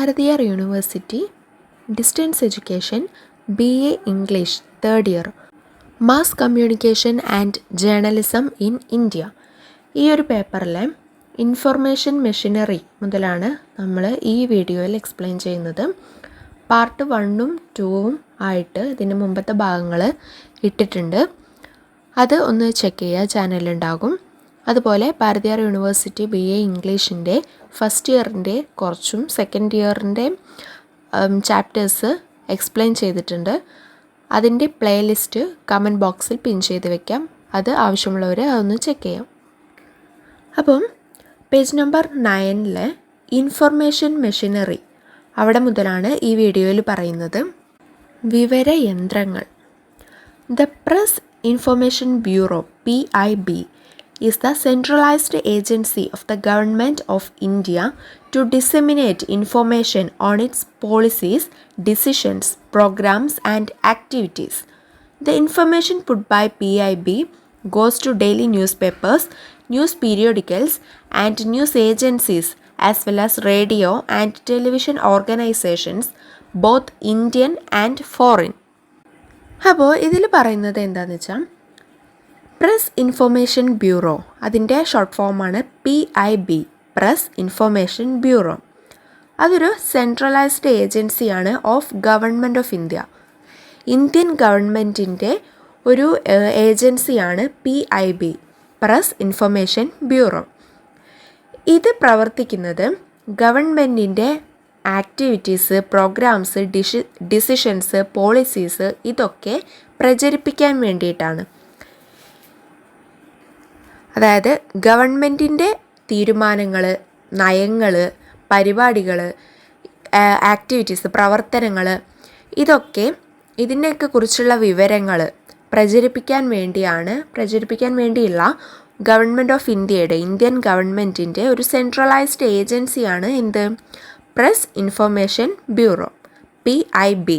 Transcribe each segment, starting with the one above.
Bharathiar University, Distance Education, BA English, 3rd year, Mass Communication and Journalism in India. ഈ ഒരു പേപ്പറിലെ information machinery മുതലാണ് നമ്മൾ ഈ വീഡിയോയിൽ എക്സ്പ്ലെയിൻ ചെയ്യുന്നത്. പാർട്ട് 1ഉം 2ഉം ആയിട്ട് ഇതിന് മുമ്പത്തെ ഭാഗങ്ങൾ ഇട്ടിട്ടുണ്ട്. അത് ഒന്ന് ചെക്ക് ചെയ്യുക, ചാനലുണ്ടാകും. അതുപോലെ ഭാരതിയാർ യൂണിവേഴ്സിറ്റി BA ഇംഗ്ലീഷിൻ്റെ ഫസ്റ്റ് ഇയറിൻ്റെ കുറച്ചും സെക്കൻഡ് ഇയറിൻ്റെ ചാപ്റ്റേഴ്സ് എക്സ്പ്ലെയിൻ ചെയ്തിട്ടുണ്ട്. അതിൻ്റെ പ്ലേലിസ്റ്റ് കമൻറ്റ് ബോക്സിൽ പിൻ ചെയ്ത് വെക്കാം. അത് ആവശ്യമുള്ളവർ അതൊന്ന് ചെക്ക് ചെയ്യാം. അപ്പം പേജ് നമ്പർ 9 ഇൻഫർമേഷൻ മെഷീനറി അവിടെ മുതലാണ് ഈ വീഡിയോയിൽ പറയുന്നത്. വിവരയന്ത്രങ്ങൾ. The press information bureau PIB is the centralized agency of the Government of India to disseminate information on its policies, decisions, programs and activities. The information put by PIB goes to daily newspapers, news periodicals and news agencies as well as radio and television organizations, both Indian and foreign. അപ്പോൾ ഇതിൽ പറയുന്നത് എന്താണെന്ന് വെച്ചാൽ press information bureau, അതിൻ്റെ short ഫോമാണ് PIB, press information bureau. അതൊരു centralised ഏജൻസിയാണ് of government of India. Indian ഗവൺമെൻറ്റിൻ്റെ ഒരു ഏജൻസിയാണ് PIB, പ്രസ് ഇൻഫർമേഷൻ ബ്യൂറോ. ഇത് പ്രവർത്തിക്കുന്നത് ഗവൺമെൻറ്റിൻ്റെ ആക്ടിവിറ്റീസ്, പ്രോഗ്രാംസ്, ഡിസിഷൻസ്, പോളിസീസ് ഇതൊക്കെ പ്രചരിപ്പിക്കാൻ വേണ്ടിയിട്ടാണ്. അതായത് ഗവൺമെൻറ്റിൻ്റെ തീരുമാനങ്ങൾ, നയങ്ങൾ, പരിപാടികൾ, ആക്ടിവിറ്റീസ്, പ്രവർത്തനങ്ങൾ ഇതൊക്കെ ഇതിനെയൊക്കെ കുറിച്ചുള്ള വിവരങ്ങൾ പ്രചരിപ്പിക്കാൻ വേണ്ടിയുള്ള ഗവൺമെൻറ് ഓഫ് ഇന്ത്യയുടെ, ഇന്ത്യൻ ഗവൺമെൻറ്റിൻ്റെ ഒരു സെൻട്രലൈസ്ഡ് ഏജൻസിയാണ് എന്ത്? Press information bureau, PIB.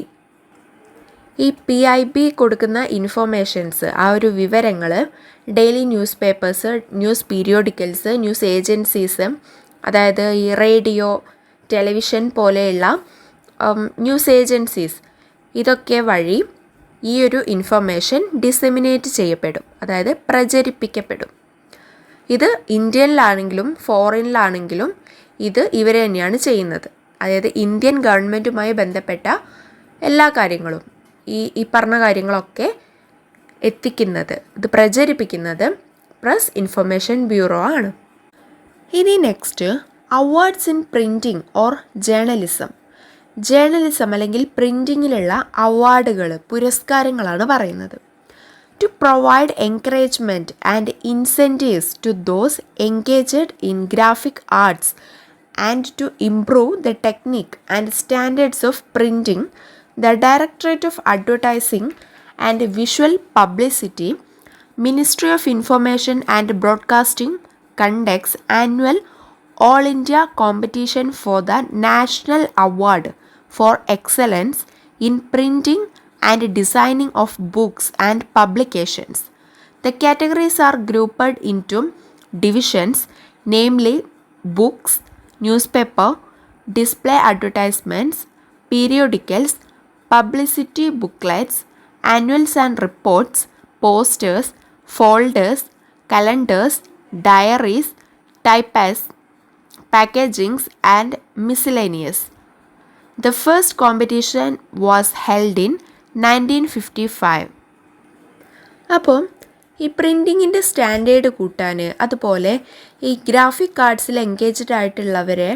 ഈ PIB കൊടുക്കുന്ന ഇൻഫർമേഷൻസ്, ആ ഒരു വിവരങ്ങൾ daily news papers, news periodicals, news agencies, അതായത് ഈ റേഡിയോ, ടെലിവിഷൻ പോലെയുള്ള ന്യൂസ് ഏജൻസീസ് ഇതൊക്കെ വഴി ഈ ഒരു ഇൻഫർമേഷൻ ഡിസെമിനേറ്റ് ചെയ്യപ്പെടും, അതായത് പ്രചരിപ്പിക്കപ്പെടും. ഇത് ഇന്ത്യയിലാണെങ്കിലും ഫോറിനിലാണെങ്കിലും ഇവർ തന്നെയാണ് ചെയ്യുന്നത്. അതായത് ഇന്ത്യൻ ഗവൺമെൻറ്റുമായി ബന്ധപ്പെട്ട എല്ലാ കാര്യങ്ങളും, ഈ പറഞ്ഞ കാര്യങ്ങളൊക്കെ എത്തിക്കുന്നത്, ഇത് പ്രചരിപ്പിക്കുന്നത് പ്രസ് ഇൻഫർമേഷൻ ബ്യൂറോ ആണ്. ഇനി next awards in printing or journalism. Journalism അല്ലെങ്കിൽ പ്രിൻറ്റിങ്ങിലുള്ള അവാർഡുകൾ, പുരസ്കാരങ്ങളാണ് പറയുന്നത്. To provide encouragement and incentives to those engaged in graphic arts and to improve the technique and standards of printing, the Directorate of Advertising and Visual Publicity, Ministry of Information and Broadcasting conducts annual All India competition for the National Award for Excellence in Printing and Designing of Books and Publications. The categories are grouped into divisions, namely books, newspaper, display advertisements, periodicals, publicity booklets, annuals and reports, posters, folders, calendars, diaries, types, packagings and miscellaneous. The first competition was held in 1955. അപ്പോൾ ഈ പ്രിൻറ്റിങ്ങിൻ്റെ standard കൂട്ടാൻ, അതുപോലെ ഈ graphic ആർട്സിൽ engaged ആയിട്ടുള്ളവരെ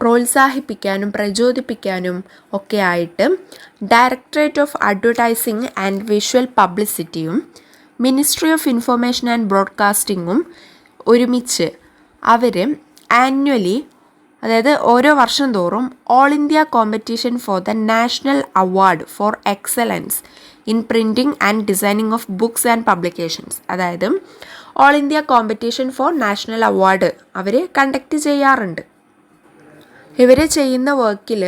പ്രോത്സാഹിപ്പിക്കാനും പ്രചോദിപ്പിക്കാനും ഒക്കെ ആയിട്ട് directorate of advertising and visual പബ്ലിസിറ്റിയും മിനിസ്ട്രി ഓഫ് ഇൻഫർമേഷൻ ആൻഡ് ബ്രോഡ്കാസ്റ്റിങ്ങും ഒരുമിച്ച് അവർ ആനുവലി, അതായത് ഓരോ വർഷം തോറും all India competition for the national award for excellence in printing and designing of books and publications, അതായത് all India competition for national award അവർ കണ്ടക്ട് ചെയ്യാറുണ്ട്. ഇവർ ചെയ്യുന്ന വർക്കിൽ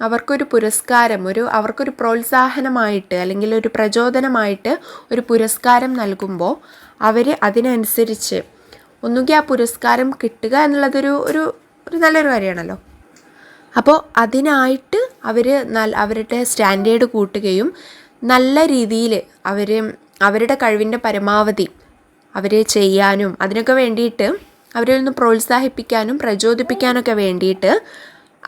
അവർക്കൊരു പുരസ്കാരം, അവർക്കൊരു പ്രോത്സാഹനമായിട്ട് അല്ലെങ്കിൽ ഒരു പ്രചോദനമായിട്ട് ഒരു പുരസ്കാരം നൽകുമ്പോൾ അവർ അതിനനുസരിച്ച് ഒന്നുകിൽ ആ പുരസ്കാരം കിട്ടുക എന്നുള്ളതൊരു നല്ലൊരു കാര്യമാണല്ലോ. അപ്പോൾ അതിനായിട്ട് അവർ അവരുടെ സ്റ്റാൻഡേർഡ് കൂട്ടുകയും നല്ല രീതിയിൽ അവരുടെ കഴിവിൻ്റെ പരമാവധി അവർ ചെയ്യാനും അതിനൊക്കെ വേണ്ടിയിട്ട് അവരെ ഒന്ന് പ്രോത്സാഹിപ്പിക്കാനും പ്രചോദിപ്പിക്കാനൊക്കെ വേണ്ടിയിട്ട്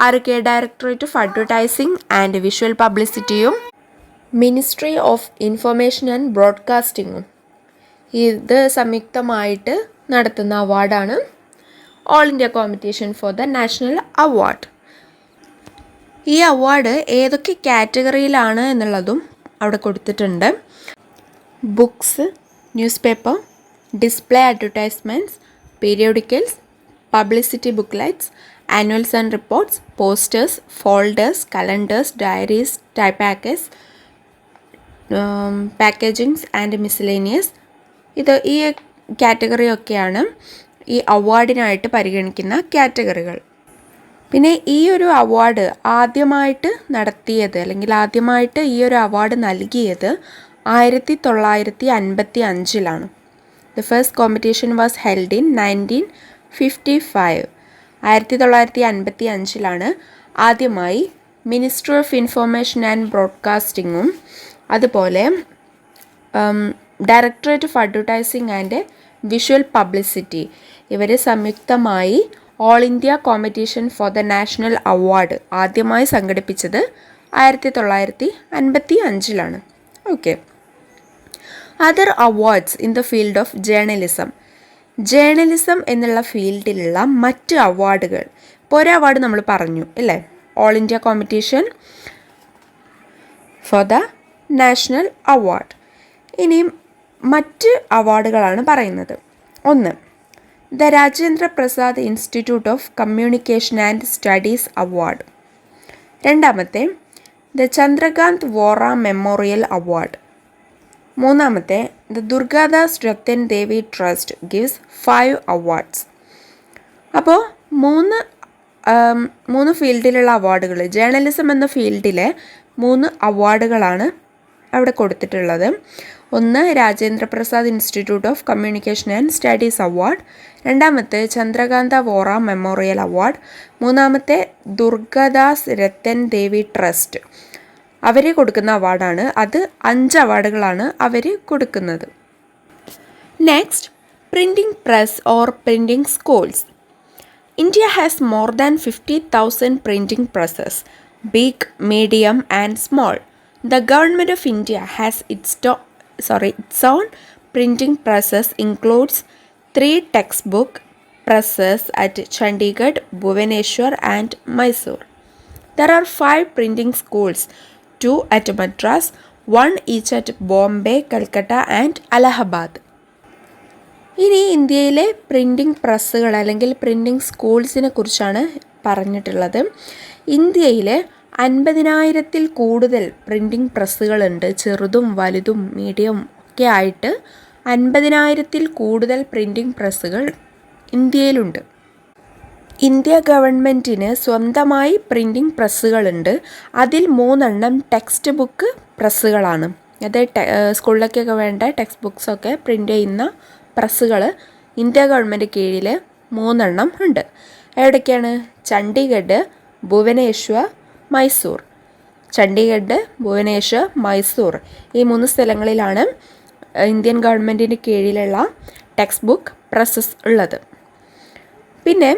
ആരൊക്കെ directorate of advertising and visual പബ്ലിസിറ്റിയും മിനിസ്ട്രി ഓഫ് ഇൻഫർമേഷൻ ആൻഡ് ബ്രോഡ്കാസ്റ്റിങ്ങും ഇത് സംയുക്തമായിട്ട് നടത്തുന്ന അവാർഡാണ് all India competition for the national award. ഈ അവാർഡ് ഏതൊക്കെ കാറ്റഗറിയിലാണ് എന്നുള്ളതും അവിടെ കൊടുത്തിട്ടുണ്ട്. Books, newspaper, display advertisements, periodicals, publicity booklets, annuals and reports, posters, folders, calendars, diaries, type packagings and miscellaneous. ഈ കാറ്റഗറിയൊക്കെയാണ് ഈ അവാർഡിനായിട്ട് പരിഗണിക്കുന്ന കാറ്റഗറികൾ. പിന്നെ ഈ ഒരു അവാർഡ് ആദ്യമായിട്ട് നടത്തിയത് അല്ലെങ്കിൽ ആദ്യമായിട്ട് ഈ ഒരു അവാർഡ് നൽകിയത് 1955 the first competition was held in 1955. 1955 ആദ്യമായി മിനിസ്ട്രി ഓഫ് ഇൻഫർമേഷൻ ആൻഡ് ബ്രോഡ്കാസ്റ്റിങ്ങും അതുപോലെ directorate of advertising and visual publicity ഇവർ സംയുക്തമായി all India competition for the national award ആദ്യമായി സംഘടിപ്പിച്ചത് 1955. Okay. Other awards in the field of journalism എന്നുള്ള ഫീൽഡിലുള്ള മറ്റ് അവാർഡുകൾ. ഇപ്പോൾ ഒരു അവാർഡ് നമ്മൾ പറഞ്ഞു അല്ലേ, all India competition for the national award. ഇനിയും മറ്റ് അവാർഡുകളാണ് പറയുന്നത്. ഒന്ന്, the Rajendra Prasad institute of communication and studies award. രണ്ടാമത്തെ, the Chandrakant Vora memorial award. മൂന്നാമത്തെ, the Durgadas Rattan Devi trust gives 5 awards. അപ്പോൾ മൂന്ന് ഫീൽഡിലുള്ള അവാർഡുകൾ, ജേർണലിസം എന്ന ഫീൽഡിലെ 3 അവാർഡുകളാണ് അവിടെ കൊടുത്തിട്ടുള്ളത്. ഒന്ന്, Rajendra Prasad institute of communication and studies award. രണ്ടാമത്തെ, ചന്ദ്രകാന്ത വോറ മെമ്മോറിയൽ അവാർഡ്. മൂന്നാമത്തെ, ദുർഗാദാസ് രത്തൻ ദേവി ട്രസ്റ്റ്. അവർ കൊടുക്കുന്ന അവാർഡാണ്. അത് 5 അവാർഡുകളാണ് അവർ കൊടുക്കുന്നത്. Next, printing press or printing schools. India has more than 50,000 printing presses, big, medium and small. The government of India has its own printing presses includes 3 textbook presses at Chandigarh, Bhubaneswar and Mysore. There are 5 printing schools, 2 at Madras, 1 each at Bombay, Calcutta and Allahabad. ഇനി ഇന്ത്യയിലെ printing പ്രസ്സുകൾ അല്ലെങ്കിൽ printing സ്കൂൾസിനെ കുറിച്ചാണ് പറഞ്ഞിട്ടുള്ളത്. ഇന്ത്യയിൽ 50,000-ൽ കൂടുതൽ printing പ്രസ്സുകളുണ്ട്. ചെറുതും വലുതും medium ഒക്കെ ആയിട്ട് 50,000-ൽ കൂടുതൽ പ്രിൻറ്റിംഗ് പ്രസ്സുകൾ ഇന്ത്യയിലുണ്ട്. ഇന്ത്യ ഗവൺമെൻറ്റിന് സ്വന്തമായി പ്രിൻറ്റിംഗ് പ്രസ്സുകളുണ്ട്. അതിൽ 3 ടെക്സ്റ്റ് ബുക്ക് പ്രസ്സുകളാണ്. അത് സ്കൂളിലേക്കൊക്കെ വേണ്ട ടെക്സ്റ്റ് ബുക്സൊക്കെ പ്രിൻ്റ് ചെയ്യുന്ന പ്രസ്സുകൾ ഇന്ത്യ ഗവൺമെൻറ് കീഴിൽ 3 ഉണ്ട്. എവിടേക്കാണ്? ചണ്ഡീഗഡ്, ഭുവനേശ്വർ, മൈസൂർ. ചണ്ഡീഗഡ്, ഭുവനേശ്വർ, മൈസൂർ ഈ 3 സ്ഥലങ്ങളിലാണ് ഇന്ത്യൻ ഗവൺമെൻറ്റിൻ്റെ കീഴിലുള്ള ടെക്സ്റ്റ് ബുക്ക് പ്രസ്സസ് ഉള്ളത്. പിന്നെ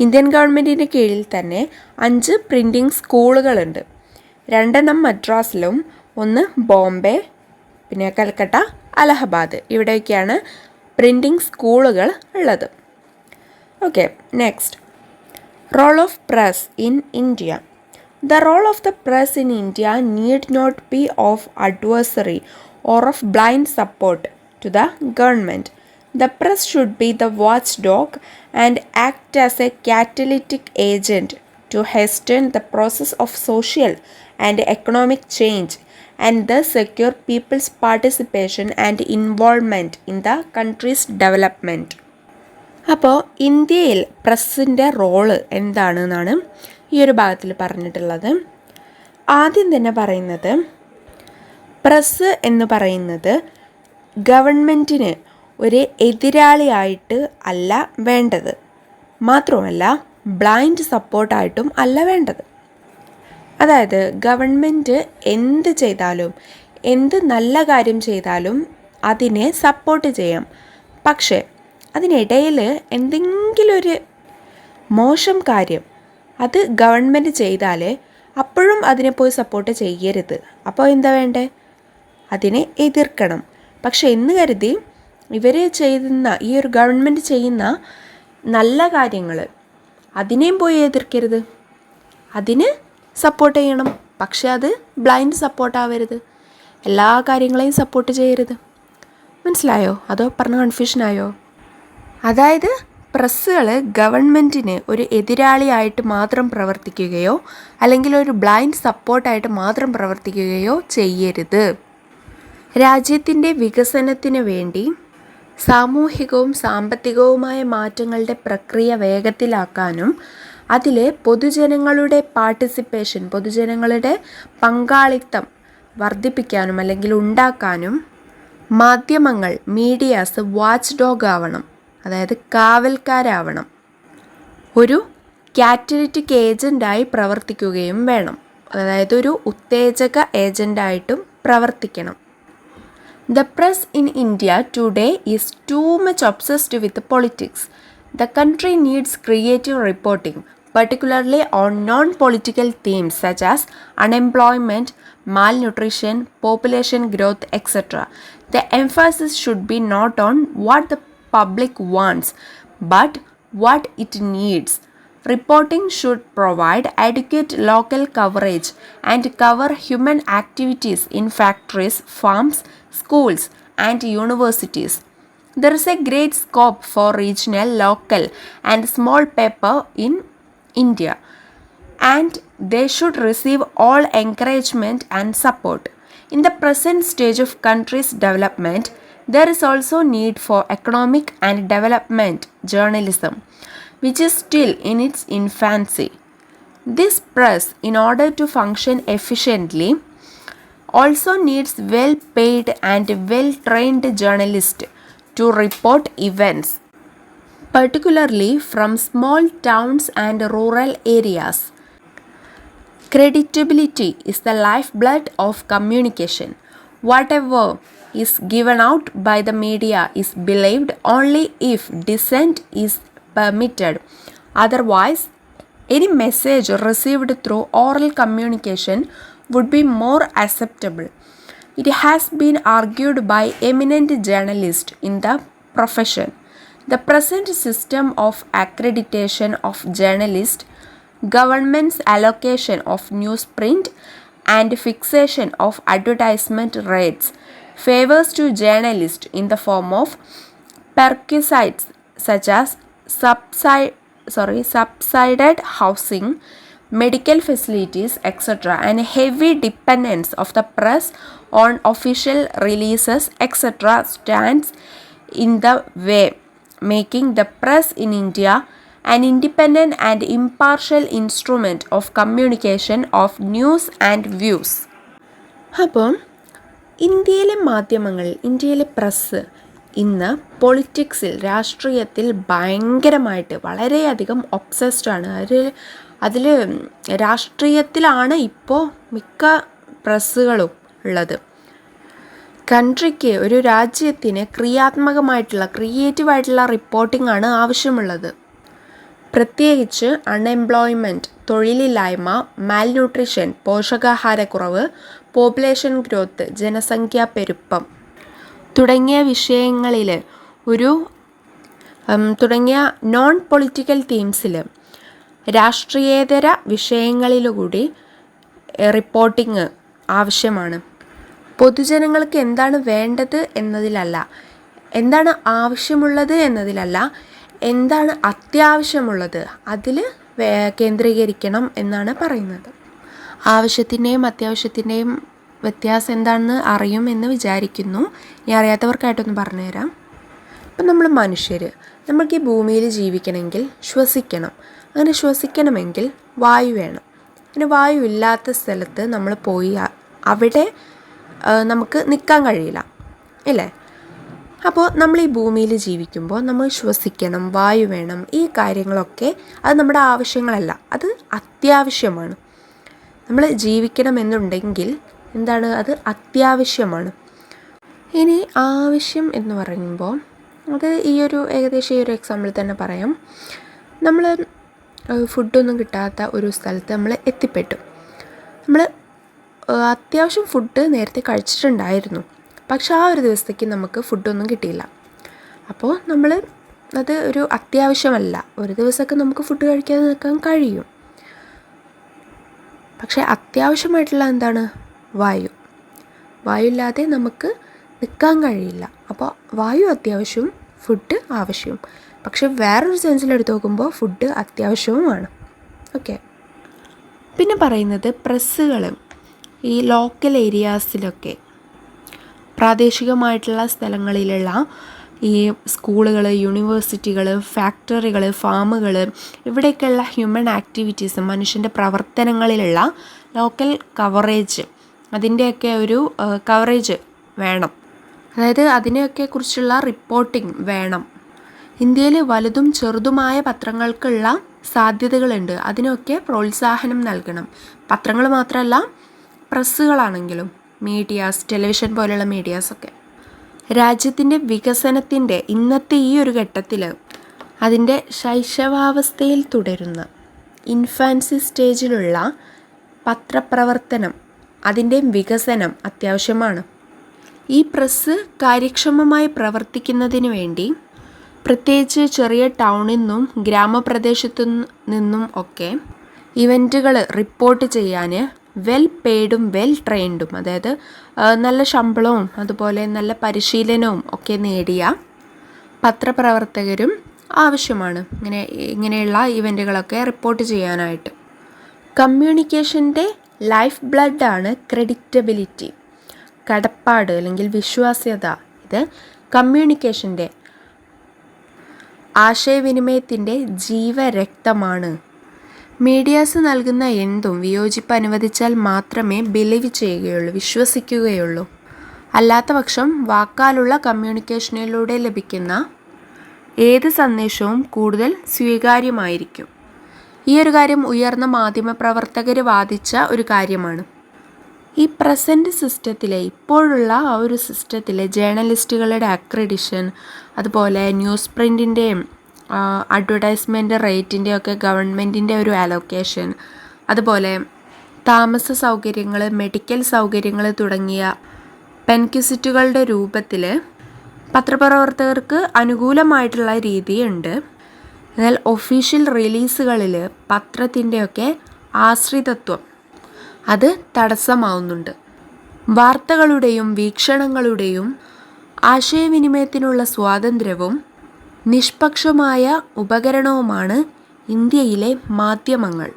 ഇന്ത്യൻ ഗവൺമെൻറ്റിൻ്റെ കീഴിൽ തന്നെ 5 പ്രിൻറ്റിംഗ് സ്കൂളുകളുണ്ട്. 2 മദ്രാസിലും 1 ബോംബെ, പിന്നെ കൽക്കട്ട, അലഹബാദ് ഇവിടെയൊക്കെയാണ് പ്രിൻറ്റിംഗ് സ്കൂളുകൾ ഉള്ളത്. Okay, next, role of press in India. The role of the press in India need not be of adversary or of blind support to the government. The press should be the watchdog and act as a catalytic agent to hasten the process of social and economic change and thus secure people's participation and involvement in the country's development. അപ്പോൾ ഇന്ത്യയിൽ പ്രസ്സിൻ്റെ role എന്താണെന്നാണ് ഈ ഒരു ഭാഗത്തിൽ പറഞ്ഞിട്ടുള്ളത്. ആദ്യം തന്നെ പറയുന്നത്, പ്രസ് എന്ന് പറയുന്നത് ഗവൺമെൻറ്റിന് ഒരു എതിരാളിയായിട്ട് അല്ല വേണ്ടത്. മാത്രമല്ല ബ്ലൈൻഡ് സപ്പോർട്ടായിട്ടും അല്ല വേണ്ടത്. അതായത് ഗവൺമെൻറ് എന്ത് ചെയ്താലും, എന്ത് നല്ല കാര്യം ചെയ്താലും അതിനെ സപ്പോർട്ട് ചെയ്യാം. പക്ഷേ അതിനിടയിൽ എന്തെങ്കിലും ഒരു മോശം കാര്യം അത് ഗവൺമെൻറ് ചെയ്താൽ അപ്പോഴും അതിനെ പോയി സപ്പോർട്ട് ചെയ്യരുത്. അപ്പോൾ എന്താ വേണ്ടേ? അതിനെ എതിർക്കണം. പക്ഷെ എന്ന് കരുതി ഇവർ ചെയ്യുന്ന ഈ ഒരു ഗവൺമെൻറ് ചെയ്യുന്ന നല്ല കാര്യങ്ങൾ അതിനെയും പോയി എതിർക്കരുത്. അതിന് സപ്പോർട്ട് ചെയ്യണം. പക്ഷെ അത് ബ്ലൈൻഡ് സപ്പോർട്ടാവരുത്. എല്ലാ കാര്യങ്ങളെയും സപ്പോർട്ട് ചെയ്യരുത്. മനസ്സിലായോ? അതോ പറഞ്ഞ കൺഫ്യൂഷനായോ? അതായത് പ്രസ്സുകൾ ഗവൺമെൻറ്റിന് ഒരു എതിരാളിയായിട്ട് മാത്രം പ്രവർത്തിക്കുകയോ അല്ലെങ്കിൽ ഒരു ബ്ലൈൻഡ് സപ്പോർട്ടായിട്ട് മാത്രം പ്രവർത്തിക്കുകയോ ചെയ്യരുത്. രാജ്യത്തിൻ്റെ വികസനത്തിന് വേണ്ടി സാമൂഹികവും സാമ്പത്തികവുമായ മാറ്റങ്ങളുടെ പ്രക്രിയ വേഗത്തിലാക്കാനും അതിൽ പൊതുജനങ്ങളുടെ പാർട്ടിസിപ്പേഷൻ, പൊതുജനങ്ങളുടെ പങ്കാളിത്തം വർദ്ധിപ്പിക്കാനും അല്ലെങ്കിൽ ഉണ്ടാക്കാനും മാധ്യമങ്ങൾ, മീഡിയാസ് വാച്ച് ഡോഗ് ആവണം. അതായത് കാവൽക്കാരാവണം. ഒരു കാറ്റലിറ്റിക് ഏജൻ്റായി പ്രവർത്തിക്കുകയും വേണം. അതായത് ഒരു ഉത്തേജക ഏജൻ്റായിട്ടും പ്രവർത്തിക്കണം. The press in India today is too much obsessed with politics. The country needs creative reporting, particularly on non-political themes such as unemployment, malnutrition, population growth, etc. The emphasis should be not on what the public wants, but what it needs. Reporting should provide adequate local coverage and cover human activities in factories, farms, schools, and universities. There is a great scope for regional, local, and small paper in India, and they should receive all encouragement and support. In the present stage of country's development, there is also need for economic and development journalism, which is still in its infancy. This press, in order to function efficiently, also needs well-paid and well-trained journalists to report events, particularly from small towns and rural areas. Credibility is the lifeblood of communication. Whatever is given out by the media is believed only if dissent is permitted. Otherwise, any message received through oral communication would be more acceptable. It has been argued by eminent journalists in the profession. The present system of accreditation of journalists, government's allocation of newsprint, and fixation of advertisement rates favors to journalists in the form of perquisites such as subsidized housing, medical facilities, etc., and heavy dependence of the press on official releases, etc., stands in the way, making the press in India an independent and impartial instrument of communication of news and views. അപ്പം ഇന്ത്യയിലെ മാധ്യമങ്ങൾ, ഇന്ത്യയിലെ press ഇന്ന് പൊളിറ്റിക്സിൽ, രാഷ്ട്രീയത്തിൽ ഭയങ്കരമായിട്ട് വളരെയധികം obsessed ആണ്. അതിൽ രാഷ്ട്രീയത്തിലാണ് ഇപ്പോൾ മിക്ക പ്രസ്സുകളും ഉള്ളത്. കൺട്രിക്ക്, ഒരു രാജ്യത്തിന് ക്രിയേറ്റീവായിട്ടുള്ള റിപ്പോർട്ടിംഗ് ആണ് ആവശ്യമുള്ളത്. പ്രത്യേകിച്ച് അൺഎംപ്ലോയ്മെൻറ്റ്, തൊഴിലില്ലായ്മ, മാൽന്യൂട്രീഷൻ, പോഷകാഹാരക്കുറവ്, പോപ്പുലേഷൻ ഗ്രോത്ത്, ജനസംഖ്യാ പെരുപ്പം തുടങ്ങിയ വിഷയങ്ങളിൽ തുടങ്ങിയ നോൺ പൊളിറ്റിക്കൽ തീംസിൽ, രാഷ്ട്രീയേതര വിഷയങ്ങളിലുകൂടി റിപ്പോർട്ടിംഗ് ആവശ്യമാണ്. പൊതുജനങ്ങൾക്ക് എന്താണ് വേണ്ടത് എന്നതിലല്ല, എന്താണ് ആവശ്യമുള്ളത് എന്നതിലല്ല, എന്താണ് അത്യാവശ്യമുള്ളത് അതിൽ കേന്ദ്രീകരിക്കണം എന്നാണ് പറയുന്നത്. ആവശ്യത്തിൻ്റെയും അത്യാവശ്യത്തിൻ്റെയും വ്യത്യാസം എന്താണെന്ന് അറിയുമെന്ന് വിചാരിക്കുന്നു. ഇനി അറിയാത്തവർക്കായിട്ടൊന്ന് പറഞ്ഞുതരാം. ഇപ്പം നമ്മൾ മനുഷ്യർ, നമ്മൾക്ക് ഈ ഭൂമിയിൽ ജീവിക്കണമെങ്കിൽ ശ്വസിക്കണം. അങ്ങനെ ശ്വസിക്കണമെങ്കിൽ വായു വേണം. അങ്ങനെ വായു ഇല്ലാത്ത സ്ഥലത്ത് നമ്മൾ പോയി അവിടെ നമുക്ക് നിൽക്കാൻ കഴിയില്ല, ഇല്ലേ? അപ്പോൾ നമ്മൾ ഈ ഭൂമിയിൽ ജീവിക്കുമ്പോൾ നമ്മൾ ശ്വസിക്കണം, വായു വേണം, ഈ കാര്യങ്ങളൊക്കെ അത് നമ്മുടെ ആവശ്യങ്ങളല്ല, അത് അത്യാവശ്യമാണ്. നമ്മൾ ജീവിക്കണമെന്നുണ്ടെങ്കിൽ എന്താണ്, അത് അത്യാവശ്യമാണ്. ഇനി ആവശ്യം എന്ന് പറയുമ്പോൾ അത് ഏകദേശം ഈ ഒരു എക്സാമ്പിൾ തന്നെ പറയാം. നമ്മൾ ഫുഡൊന്നും കിട്ടാത്ത ഒരു സ്ഥലത്ത് നമ്മൾ എത്തിപ്പെട്ടു. നമ്മൾ അത്യാവശ്യം ഫുഡ് നേരത്തെ കഴിച്ചിട്ടുണ്ടായിരുന്നു, പക്ഷെ ആ ഒരു ദിവസത്തേക്ക് നമുക്ക് ഫുഡൊന്നും കിട്ടിയില്ല. അപ്പോൾ അത് ഒരു അത്യാവശ്യമല്ല. ഒരു ദിവസമൊക്കെ നമുക്ക് ഫുഡ് കഴിക്കാതെ നിൽക്കാൻ കഴിയും. പക്ഷേ അത്യാവശ്യമായിട്ടുള്ള എന്താണ്, വായു ഇല്ലാതെ നമുക്ക് നിൽക്കാൻ കഴിയില്ല. അപ്പോൾ വായു അത്യാവശ്യവും ഫുഡ് ആവശ്യവും. പക്ഷെ വേറൊരു സെൻസിലെടുത്ത് നോക്കുമ്പോൾ ഫുഡ് അത്യാവശ്യവുമാണ്. ഓക്കെ. പിന്നെ പറയുന്നത് പ്രസ്സുകൾ ഈ ലോക്കൽ ഏരിയാസിലൊക്കെ, പ്രാദേശികമായിട്ടുള്ള സ്ഥലങ്ങളിലുള്ള ഈ സ്കൂളുകൾ, യൂണിവേഴ്സിറ്റികൾ, ഫാക്ടറികൾ, ഫാമുകൾ, ഇവിടേക്കുള്ള ഹ്യൂമൻ ആക്ടിവിറ്റീസ്, മനുഷ്യൻ്റെ പ്രവർത്തനങ്ങളിലുള്ള ലോക്കൽ കവറേജ്, അതിൻ്റെയൊക്കെ ഒരു കവറേജ് വേണം. അതായത് അതിനെയൊക്കെ കുറിച്ചുള്ള റിപ്പോർട്ടിംഗ് വേണം. ഇന്ത്യയിൽ വലുതും ചെറുതുമായ പത്രങ്ങൾക്കുള്ള സാധ്യതകളുണ്ട്. അതിനൊക്കെ പ്രോത്സാഹനം നൽകണം. പത്രങ്ങൾ മാത്രമല്ല, പ്രസ്സുകളാണെങ്കിലും, മീഡിയാസ്, ടെലിവിഷൻ പോലെയുള്ള മീഡിയാസൊക്കെ. രാജ്യത്തിൻ്റെ വികസനത്തിൻ്റെ ഇന്നത്തെ ഈ ഒരു ഘട്ടത്തിൽ അതിൻ്റെ ശൈശവാവസ്ഥയിൽ തുടരുന്ന ഇൻഫാൻസി സ്റ്റേജിലുള്ള പത്രപ്രവർത്തനം, അതിൻ്റെ വികസനം അത്യാവശ്യമാണ്. ഈ പ്രസ് കാര്യക്ഷമമായി പ്രവർത്തിക്കുന്നതിന് വേണ്ടി പ്രത്യേകിച്ച് ചെറിയ ടൗണിൽ നിന്നും ഗ്രാമപ്രദേശത്തു നിന്നും ഒക്കെ ഇവൻറ്റുകൾ റിപ്പോർട്ട് ചെയ്യാൻ വെൽ പെയ്ഡും വെൽ ട്രെയിൻഡും, അതായത് നല്ല ശമ്പളവും അതുപോലെ നല്ല പരിശീലനവും ഒക്കെ നേടിയ പത്രപ്രവർത്തകരും ആവശ്യമാണ് ഇങ്ങനെയുള്ള ഇവൻറ്റുകളൊക്കെ റിപ്പോർട്ട് ചെയ്യാനായിട്ട്. കമ്മ്യൂണിക്കേഷൻ്റെ ലൈഫ് ബ്ലഡാണ് ക്രെഡിറ്റബിലിറ്റി, കടപ്പാട് അല്ലെങ്കിൽ വിശ്വാസ്യത. ഇത് കമ്മ്യൂണിക്കേഷൻ്റെ, ആശയവിനിമയത്തിൻ്റെ ജീവരക്തമാണ്. മീഡിയാസ് നൽകുന്ന എന്തും വിയോജിപ്പ് അനുവദിച്ചാൽ മാത്രമേ ബിലീവ് ചെയ്യുകയുള്ളൂ, വിശ്വസിക്കുകയുള്ളൂ. അല്ലാത്ത പക്ഷം വാക്കാലുള്ള കമ്മ്യൂണിക്കേഷനിലൂടെ ലഭിക്കുന്ന ഏത് സന്ദേശവും കൂടുതൽ സ്വീകാര്യമായിരിക്കും. ഈ ഒരു കാര്യം ഉയർന്ന മാധ്യമപ്രവർത്തകർ വാദിച്ച ഒരു കാര്യമാണ്. ഈ പ്രസൻറ്റ് സിസ്റ്റത്തിലെ, ഇപ്പോഴുള്ള ആ ഒരു സിസ്റ്റത്തിലെ ജേർണലിസ്റ്റുകളുടെ അക്രഡിഷൻ, അതുപോലെ ന്യൂസ് പ്രിൻറ്റിൻ്റെയും അഡ്വർടൈസ്മെൻറ്റ് റേറ്റിൻ്റെയൊക്കെ ഗവൺമെൻറ്റിൻ്റെ ഒരു അലോക്കേഷൻ, അതുപോലെ താമസ സൗകര്യങ്ങൾ, മെഡിക്കൽ സൗകര്യങ്ങൾ തുടങ്ങിയ പെൻക്വിസിറ്റുകളുടെ രൂപത്തിൽ പത്രപ്രവർത്തകർക്ക് അനുകൂലമായിട്ടുള്ള രീതിയുണ്ട്. എന്നാൽ ഒഫീഷ്യൽ റിലീസുകളിൽ പത്രത്തിൻ്റെയൊക്കെ ആശ്രിതത്വം അത് തടസ്സമാവുന്നുണ്ട്. വാർത്തകളുടെയും വീക്ഷണങ്ങളുടെയും ആശയവിനിമയത്തിനുള്ള സ്വാതന്ത്ര്യവും നിഷ്പക്ഷമായ ഉപകരണവുമാണ് ഇന്ത്യയിലെ മാധ്യമങ്ങൾ.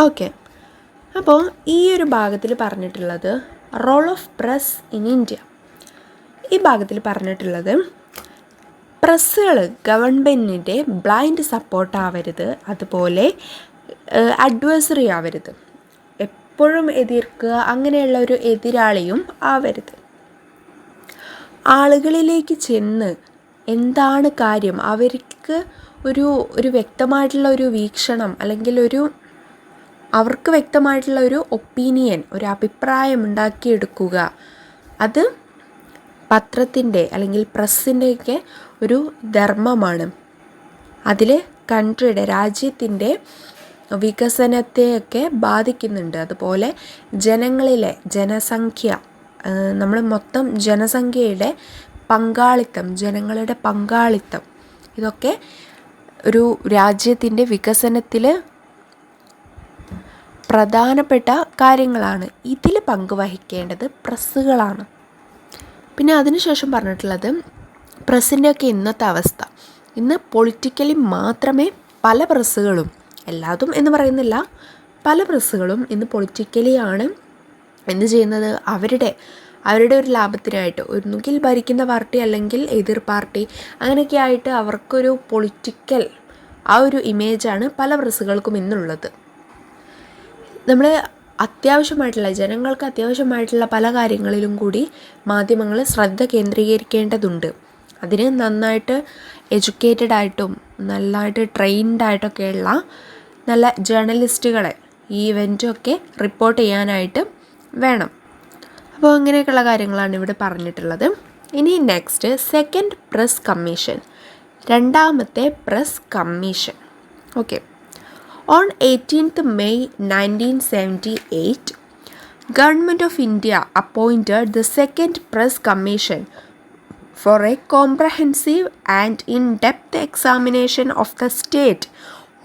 ഓക്കെ, അപ്പോൾ ഈ ഒരു ഭാഗത്തിൽ പറഞ്ഞിട്ടുള്ളത് role of press in India. ഈ ഭാഗത്തിൽ പറഞ്ഞിട്ടുള്ളത് പ്രസ്സുകൾ ഗവൺമെൻറ്റിൻ്റെ ബ്ലൈൻഡ് സപ്പോർട്ട് ആവരുത്, അതുപോലെ അഡ്വൈസറി ആവരുത്, എപ്പോഴും എതിർക്കുക, അങ്ങനെയുള്ള ഒരു എതിരാളിയും ആവരുത്. ആളുകളിലേക്ക് ചെന്ന് എന്താണ് കാര്യം, അവർക്ക് ഒരു വ്യക്തമായിട്ടുള്ള ഒരു വീക്ഷണം അല്ലെങ്കിൽ അവർക്ക് വ്യക്തമായിട്ടുള്ള ഒരു ഒപ്പീനിയൻ, ഒരു അഭിപ്രായം ഉണ്ടാക്കിയെടുക്കുക. അത് പത്രത്തിൻ്റെ അല്ലെങ്കിൽ പ്രസ്സിൻ്റെയൊക്കെ ഒരു ധർമ്മമാണ്. അതിൽ കൺട്രിയുടെ, രാജ്യത്തിൻ്റെ വികസനത്തെയൊക്കെ ബാധിക്കുന്നുണ്ട്. അതുപോലെ ജനങ്ങളിലെ ജനസംഖ്യ, നമ്മൾ മൊത്തം ജനസംഖ്യയുടെ പങ്കാളിത്തം, ജനങ്ങളുടെ പങ്കാളിത്തം, ഇതൊക്കെ ഒരു രാജ്യത്തിൻ്റെ വികസനത്തിൽ പ്രധാനപ്പെട്ട കാര്യങ്ങളാണ്. ഇതിൽ പങ്കുവഹിക്കേണ്ടത് പ്രസ്സുകളാണ്. പിന്നെ അതിനുശേഷം പറഞ്ഞിട്ടുള്ളത് പ്രസ്സിൻ്റെയൊക്കെ ഇന്നത്തെ അവസ്ഥ. ഇന്ന് പൊളിറ്റിക്കലി മാത്രമേ പല പ്രസ്സുകളും, എല്ലാതും എന്ന് പറയുന്നില്ല, പല പ്രസ്സുകളും ഇന്ന് പൊളിറ്റിക്കലിയാണ് എന്ത് ചെയ്യുന്നത്, അവരുടെ ഒരു ലാഭത്തിനായിട്ട്, ഒന്നുകിൽ ഭരിക്കുന്ന പാർട്ടി അല്ലെങ്കിൽ എതിർ പാർട്ടി, അങ്ങനെയൊക്കെ ആയിട്ട് അവർക്കൊരു പൊളിറ്റിക്കൽ ആ ഒരു ഇമേജാണ് പല പ്രസ്സുകൾക്കും ഇന്നുള്ളത്. നമ്മൾ അത്യാവശ്യമായിട്ടുള്ള ജനങ്ങൾക്ക് അത്യാവശ്യമായിട്ടുള്ള പല കാര്യങ്ങളിലും കൂടി മാധ്യമങ്ങൾ ശ്രദ്ധ കേന്ദ്രീകരിക്കേണ്ടതുണ്ട്. അതിന് നന്നായിട്ട് എഡ്യൂക്കേറ്റഡ് ആയിട്ടും നല്ലതായിട്ട് ട്രെയിൻഡ് ആയിട്ടൊക്കെയുള്ള നല്ല ജേർണലിസ്റ്റുകളെ ഈ ഇവൻറ്റൊക്കെ റിപ്പോർട്ട് ചെയ്യാനായിട്ട് വേണം. അപ്പോൾ അങ്ങനെയൊക്കെയുള്ള കാര്യങ്ങളാണ് ഇവിടെ പറഞ്ഞിട്ടുള്ളത്. ഇനി നെക്സ്റ്റ് സെക്കൻഡ് പ്രസ് കമ്മീഷൻ, രണ്ടാമത്തെ press commission. Okay, on 18th May 1978, Government of India appointed the Second Press Commission for a comprehensive and in-depth examination of the state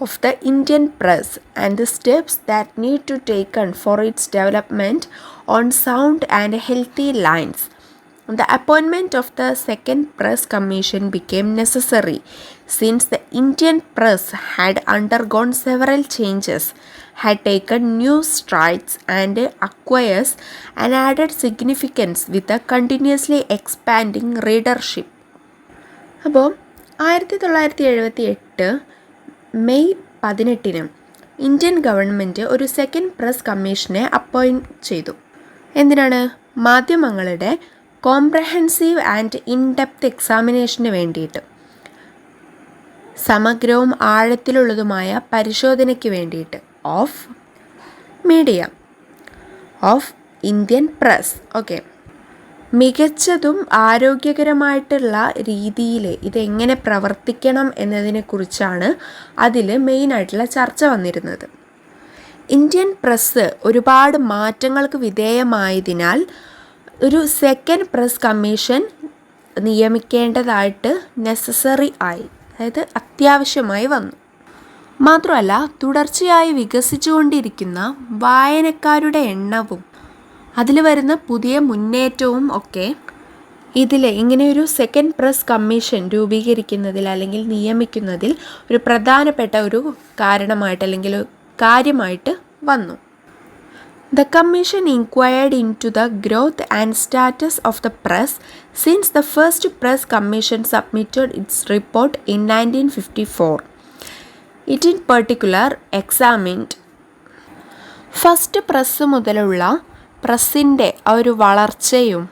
of the Indian press and the steps that need to be taken for its development on sound and healthy lines. The appointment of the Second Press Commission became necessary since the Indian press had undergone several changes, had taken new strides and acquires an added significance with a continuously expanding readership. അപ്പോൾ 1978 May 18 Indian government ഒരു second press കമ്മീഷനെ appoint ചെയ്തു. എന്തിനാണ്? മാധ്യമങ്ങളുടെ comprehensive and in-depth എക്സാമിനേഷന് വേണ്ടിയിട്ട്, സമഗ്രവും ആഴത്തിലുള്ളതുമായ പരിശോധനയ്ക്ക് വേണ്ടിയിട്ട് of media of Indian press. Okay, മികച്ചതും ആരോഗ്യകരമായിട്ടുള്ള രീതിയിൽ ഇതെങ്ങനെ പ്രവർത്തിക്കണം എന്നതിനെക്കുറിച്ചാണ് അതിൽ മെയിനായിട്ടുള്ള ചർച്ച വന്നിരുന്നത്. ഇന്ത്യൻ പ്രസ് ഒരുപാട് മാറ്റങ്ങൾക്ക് വിധേയമായതിനാൽ ഒരു സെക്കൻഡ് പ്രസ് കമ്മീഷൻ നിയമിക്കേണ്ടതായിട്ട് നെസസറി ആയി, അതായത് അത്യാവശ്യമായി വന്നു. മാത്രമല്ല, തുടർച്ചയായി വികസിച്ചുകൊണ്ടിരിക്കുന്ന വായനക്കാരുടെ എണ്ണവും അതിൽ വരുന്ന പുതിയ മുന്നേറ്റവും ഒക്കെ ഇതിൽ ഇങ്ങനെയൊരു സെക്കൻഡ് പ്രസ് കമ്മീഷൻ രൂപീകരിക്കുന്നതിൽ അല്ലെങ്കിൽ നിയമിക്കുന്നതിൽ ഒരു പ്രധാനപ്പെട്ട ഒരു കാരണമായിട്ട് അല്ലെങ്കിൽ കാര്യമായിട്ട് വന്നു. The commission inquired into the growth and status of the press since the first press commission submitted its report in 1954. It in particular examined first press മുതലുള്ള പ്രസ്സിൻ്റെ ആ ഒരു വളർച്ചയും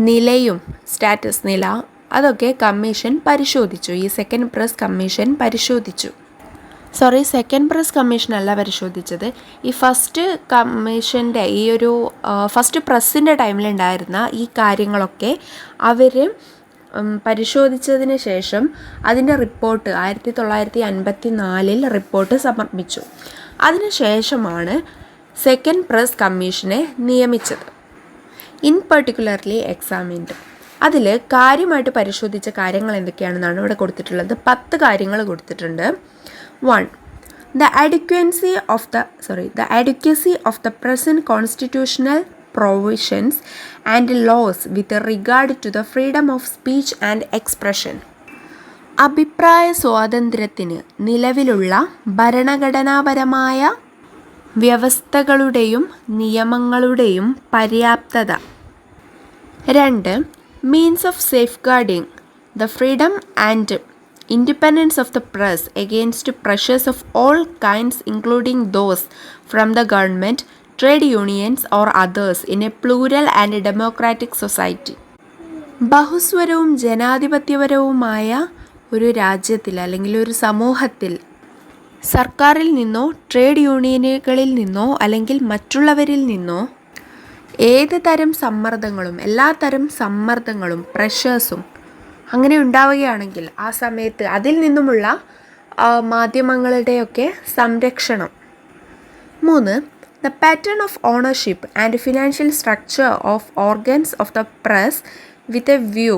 നിലയും സ്റ്റാറ്റസ് നില അതൊക്കെ കമ്മീഷൻ പരിശോധിച്ചു. ഈ സെക്കൻഡ് പ്രസ് കമ്മീഷൻ പരിശോധിച്ചു. സെക്കൻഡ് പ്രസ് കമ്മീഷൻ അല്ല പരിശോധിച്ചത്, ഈ ഫസ്റ്റ് കമ്മീഷൻ്റെ ഈ ഒരു ഫസ്റ്റ് പ്രസ്സിൻ്റെ ടൈമിലുണ്ടായിരുന്ന ഈ കാര്യങ്ങളൊക്കെ അവർ പരിശോധിച്ചതിന് ശേഷം അതിൻ്റെ റിപ്പോർട്ട് 1954 റിപ്പോർട്ട് സമർപ്പിച്ചു. അതിനുശേഷമാണ് സെക്കൻഡ് പ്രസ് കമ്മീഷനെ നിയമിച്ചത്. ഇൻ പെർട്ടിക്കുലർലി എക്സാമിൻഡ്, അതിൽ കാര്യമായിട്ട് പരിശോധിച്ച കാര്യങ്ങൾ എന്തൊക്കെയാണെന്നാണ് ഇവിടെ കൊടുത്തിട്ടുള്ളത്. 10 കാര്യങ്ങൾ കൊടുത്തിട്ടുണ്ട്. 1. The adequacy of the present constitutional provisions and laws with regard to the freedom of speech and expression. അഭിപ്രായ സ്വാതന്ത്ര്യത്തിന് നിലവിലുള്ള ഭരണഘടനാപരമായ വ്യവസ്ഥകളുടെയും നിയമങ്ങളുടെയും പര്യാപ്തത. 2. Means of safeguarding the freedom and independence of the press against pressures of all kinds, including those from the government, trade unions or others in a plural and democratic society. ബഹുസ്വരവും ജനാധിപത്യപരവുമായ ഒരു രാജ്യത്തിൽ അല്ലെങ്കിൽ ഒരു സമൂഹത്തിൽ സർക്കാരിൽ നിന്നോ ട്രേഡ് യൂണിയനുകളിൽ നിന്നോ അല്ലെങ്കിൽ മറ്റുള്ളവരിൽ നിന്നോ ഏത് തരം സമ്മർദ്ദങ്ങളും എല്ലാ തരം സമ്മർദ്ദങ്ങളും പ്രഷേഴ്സും അങ്ങനെ ഉണ്ടാവുകയാണെങ്കിൽ ആ സമയത്ത് അതിൽ നിന്നുമുള്ള മാധ്യമങ്ങളുടെയൊക്കെ സംരക്ഷണം. 3. The pattern of ownership and financial structure of organs of the press with a view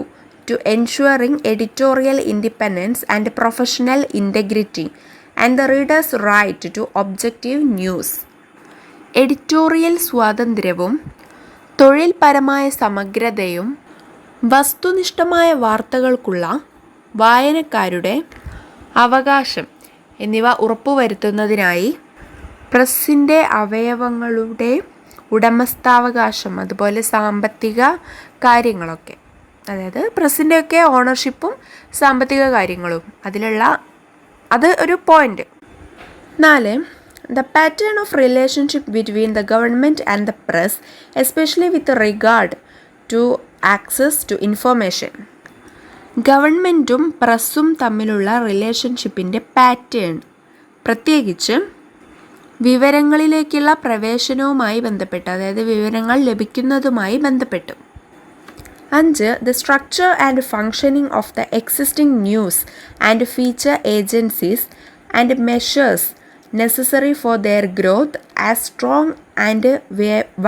to ensuring editorial independence and professional integrity and the reader's right to objective news. Editorial സ്വാതന്ത്ര്യവും തൊഴിൽപരമായ സമഗ്രതയും വസ്തുനിഷ്ഠമായ വാർത്തകൾക്കുള്ള വായനക്കാരുടെ അവകാശം എന്നിവ ഉറപ്പുവരുത്തുന്നതിനായി പ്രസ്സിൻ്റെ അവയവങ്ങളുടെ ഉടമസ്ഥാവകാശം അതുപോലെ സാമ്പത്തിക കാര്യങ്ങളൊക്കെ, അതായത് പ്രസ്സിൻ്റെയൊക്കെ ഓണർഷിപ്പും സാമ്പത്തിക കാര്യങ്ങളും അതിലുള്ള അത് ഒരു point. 4. the pattern of relationship between the government and the press, especially with regard to access to information. ഗവൺമെൻറ്റും പ്രസ്സും തമ്മിലുള്ള റിലേഷൻഷിപ്പിൻ്റെ പാറ്റേൺ, പ്രത്യേകിച്ച് വിവരങ്ങളിലേക്കുള്ള പ്രവേശനവുമായി ബന്ധപ്പെട്ട്, അതായത് വിവരങ്ങൾ ലഭിക്കുന്നതുമായി ബന്ധപ്പെട്ടു. 5. The structure and functioning of the existing news and feature agencies and measures necessary for their growth as strong and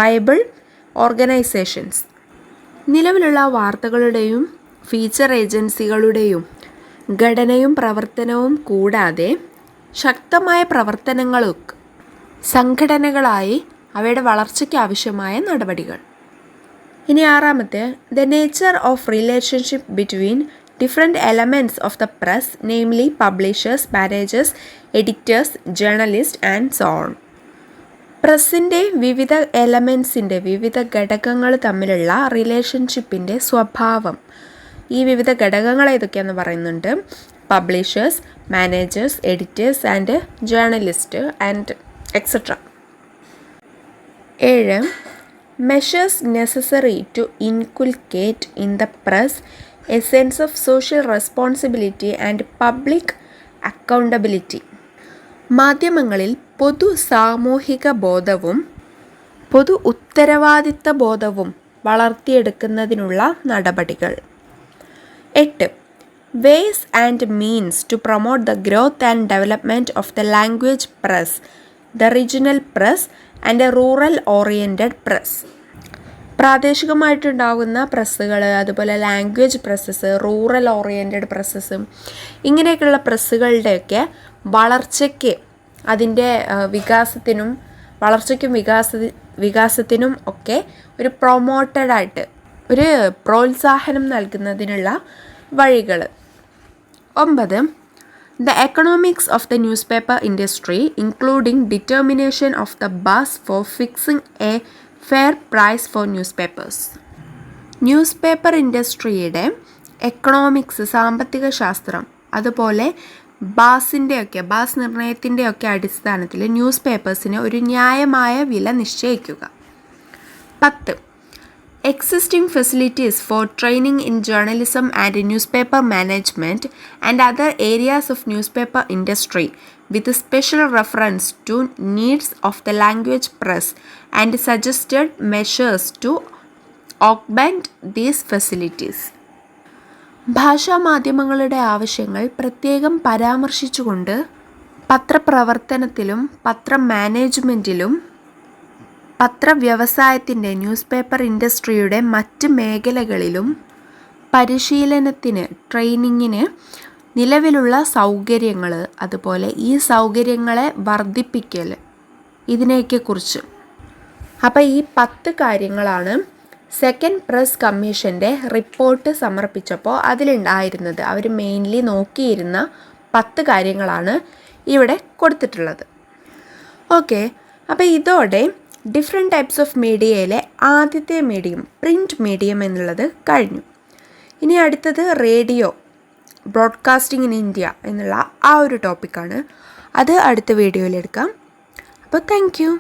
viable organizations. നിലവിലുള്ള വാർത്തകളുടെയും ഫീച്ചർ ഏജൻസികളുടെയും ഘടനയും പ്രവർത്തനവും കൂടാതെ ശക്തമായ പ്രവർത്തനങ്ങളും സംഘടനകളായി അവയുടെ വളർച്ചയ്ക്ക് ആവശ്യമായ നടപടികൾ. ഇനി 6. The nature of relationship between different elements of the press, namely publishers, managers, editors, journalists and so on. പ്രസ്സിൻ്റെ വിവിധ എലമെൻസിൻ്റെ, വിവിധ ഘടകങ്ങൾ തമ്മിലുള്ള റിലേഷൻഷിപ്പിൻ്റെ സ്വഭാവം. ഈ വിവിധ ഘടകങ്ങൾ ഏതൊക്കെയാണെന്ന് പറയുന്നുണ്ട്. Publishers, managers, editors and journalist and etcetera. 7. Measures necessary to inculcate in the press a sense of social responsibility and public accountability. മാധ്യമങ്ങളിൽ പൊതു സാമൂഹിക ബോധവും പൊതു ഉത്തരവാദിത്ത ബോധവും വളർത്തിയെടുക്കുന്നതിനുള്ള നടപടികൾ. 8. Ways and means to promote the growth and development of the language press, the regional press and rural oriented press. പ്രാദേശികമായിട്ടുണ്ടാകുന്ന പ്രസ്സുകൾ, അതുപോലെ language presses, rural oriented presses, ഇങ്ങനെയൊക്കെയുള്ള പ്രസ്സുകളുടെയൊക്കെ വളർച്ചയ്ക്ക്, അതിൻ്റെ വികാസത്തിനും ഒക്കെ ഒരു പ്രൊമോട്ടഡായിട്ട് ഒരു പ്രോത്സാഹനം നൽകുന്നതിനുള്ള വഴികൾ. 9. The economics of the newspaper industry, including determination of the buzz for fixing a fair price for newspapers. Newspaper ഇൻഡസ്ട്രിയുടെ എക്കണോമിക്സ്, സാമ്പത്തിക ശാസ്ത്രം, അതുപോലെ ബാസ് നിർണയത്തിൻ്റെയൊക്കെ അടിസ്ഥാനത്തിൽ ന്യൂസ് പേപ്പേഴ്സിന് ഒരു ന്യായമായ വില നിശ്ചയിക്കുക. 10. Existing facilities for training in journalism and newspaper management and other areas of newspaper industry with special reference to needs of the language press and suggested measures to augment these facilities. ഭാഷാമാധ്യമങ്ങളുടെ ആവശ്യങ്ങൾ പ്രത്യേകം പരാമർശിച്ചുകൊണ്ട് പത്രപ്രവർത്തനത്തിലും പത്രമാനേജ്മെൻറ്റിലും പത്രവ്യവസായത്തിൻ്റെ, news paper ഇൻഡസ്ട്രിയുടെ മറ്റ് മേഖലകളിലും പരിശീലനത്തിന്, ട്രെയിനിങ്ങിന് നിലവിലുള്ള സൗകര്യങ്ങൾ, അതുപോലെ ഈ സൗകര്യങ്ങളെ വർദ്ധിപ്പിക്കൽ, ഇതിനെയൊക്കെ കുറിച്ച്. അപ്പോൾ ഈ 10 കാര്യങ്ങളാണ് സെക്കൻഡ് പ്രസ് കമ്മീഷൻ്റെ റിപ്പോർട്ട് സമർപ്പിച്ചപ്പോൾ അതിലുണ്ടായിരുന്നത്. അവർ മെയിൻലി നോക്കിയിരുന്ന 10 കാര്യങ്ങളാണ് ഇവിടെ കൊടുത്തിട്ടുള്ളത്. ഓക്കെ, അപ്പോൾ ഇതോടെ ഡിഫറെൻറ്റ് ടൈപ്സ് ഓഫ് മീഡിയയിലെ ആദ്യത്തെ മീഡിയം, പ്രിൻറ്റ് മീഡിയം എന്നുള്ളത് കഴിഞ്ഞു. ഇനി അടുത്തത് റേഡിയോ, ബ്രോഡ്കാസ്റ്റിംഗ് ഇൻ ഇന്ത്യ എന്നുള്ള ആ ഒരു ടോപ്പിക്കാണ്. അത് അടുത്ത വീഡിയോയിലെടുക്കാം. അപ്പോൾ താങ്ക് യു.